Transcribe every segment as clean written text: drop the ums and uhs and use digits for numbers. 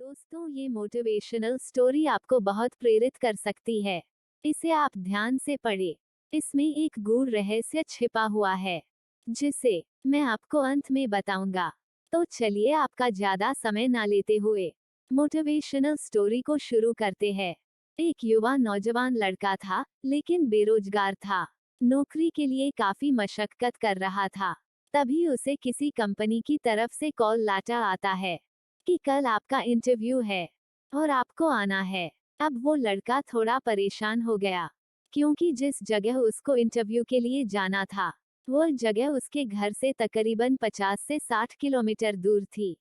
दोस्तों, ये motivational story आपको बहुत प्रेरित कर सकती है। इसे आप ध्यान से पढ़ें। इसमें एक गूढ़ रहस्य छिपा हुआ है, जिसे मैं आपको अंत में बताऊंगा। तो चलिए, आपका ज्यादा समय ना लेते हुए मोटिवेशनल स्टोरी को शुरू करते हैं। एक युवा नौजवान लड़का था, लेकिन बेरोजगार था। नौकरी के लिए काफी मशक्कत कर रहा था। तभी उसे किसी कंपनी की तरफ से कॉल लेटर आता है कि कल आपका इंटरव्यू है और आपको आना है। अब वो लड़का थोड़ा परेशान हो गया, क्योंकि जिस जगह उसको इंटरव्यू के लिए जाना था, वो जगह उसके घर से तकरीबन 50 से 60 किलोमीटर दूर थी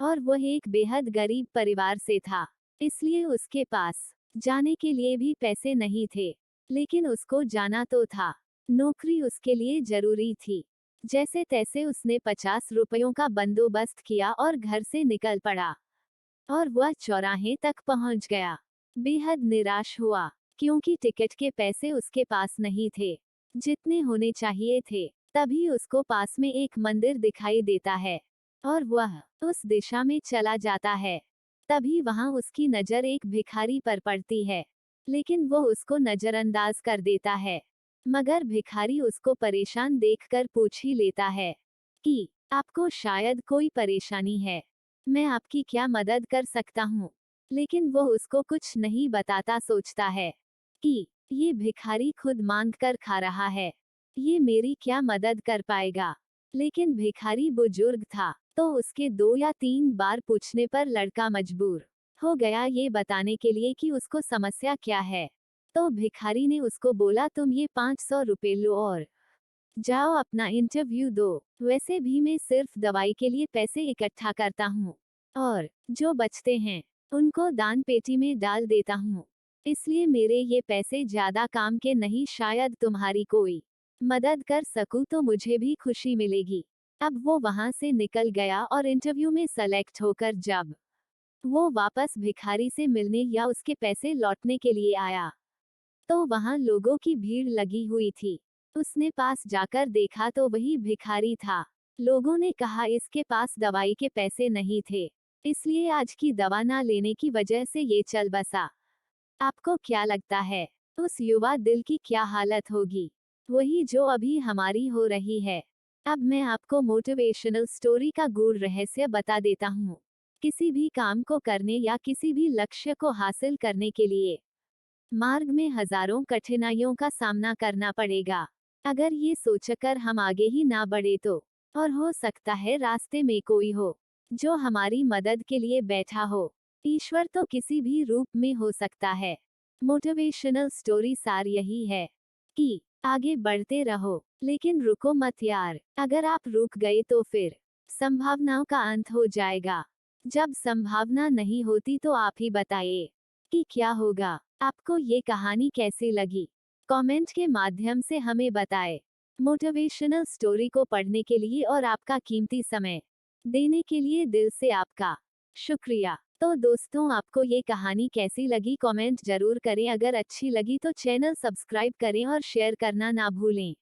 और वह एक बेहद गरीब परिवार से था। इसलिए उसके पास जाने के लिए भी पैसे नहीं थे, लेकिन उसको जाना तो था। नौकरी उसके लिए जरूरी थी। जैसे तैसे उसने 50 रुपयों का बंदोबस्त किया और घर से निकल पड़ा और वह चौराहे तक पहुंच गया। बेहद निराश हुआ, क्योंकि टिकट के पैसे उसके पास नहीं थे जितने होने चाहिए थे। तभी उसको पास में एक मंदिर दिखाई देता है और वह उस दिशा में चला जाता है। तभी वहां उसकी नजर एक भिखारी पर पड़ती है, लेकिन वो उसको नजरअंदाज कर देता है। मगर भिखारी उसको परेशान देखकर पूछ ही लेता है कि आपको शायद कोई परेशानी है, मैं आपकी क्या मदद कर सकता हूँ। लेकिन वो उसको कुछ नहीं बताता, सोचता है कि ये भिखारी खुद मांग कर खा रहा है, ये मेरी क्या मदद कर पाएगा। लेकिन भिखारी बुजुर्ग था, तो उसके 2 या 3 बार पूछने पर लड़का मजबूर हो गया ये बताने के लिए कि उसको समस्या क्या है। तो भिखारी ने उसको बोला, तुम ये 500 रुपए लो और जाओ अपना इंटरव्यू दो। वैसे भी मैं सिर्फ दवाई के लिए पैसे इकट्ठा करता हूँ और जो बचते हैं उनको दान पेटी में डाल देता हूँ। इसलिए मेरे ये पैसे ज्यादा काम के नहीं, शायद तुम्हारी कोई मदद कर सकूं तो मुझे भी खुशी मिलेगी। अब वो वहां से निकल गया और इंटरव्यू में सेलेक्ट होकर जब वो वापस भिखारी से मिलने या उसके पैसे लौटने के लिए आया, तो वहां लोगों की भीड़ लगी हुई थी। उसने पास जाकर देखा तो वही भिखारी था। लोगों ने कहा इसके पास दवाई के पैसे नहीं थे, इसलिए आज की दवा ना लेने की वजह से ये चल बसा। आपको क्या लगता है, उस युवा दिल की क्या हालत होगी? वही जो अभी हमारी हो रही है। अब मैं आपको मोटिवेशनल स्टोरी का गूढ़ रहस्य बता देता हूँ। किसी भी काम को करने या किसी भी लक्ष्य को हासिल करने के लिए मार्ग में हजारों कठिनाइयों का सामना करना पड़ेगा। अगर ये सोचकर हम आगे ही ना बढ़े तो, और हो सकता है रास्ते में कोई हो जो हमारी मदद के लिए बैठा हो। ईश्वर तो किसी भी रूप में हो सकता है। मोटिवेशनल स्टोरी सार यही है कि आगे बढ़ते रहो, लेकिन रुको मत यार। अगर आप रुक गए तो फिर संभावनाओं का अंत हो जाएगा। जब संभावना नहीं होती तो आप ही बताइए कि क्या होगा। आपको ये कहानी कैसी लगी? कमेंट के माध्यम से हमें बताएं। मोटिवेशनल स्टोरी को पढ़ने के लिए और आपका कीमती समय देने के लिए दिल से आपका शुक्रिया। तो दोस्तों, आपको ये कहानी कैसी लगी कमेंट जरूर करें। अगर अच्छी लगी तो चैनल सब्सक्राइब करें और शेयर करना ना भूलें।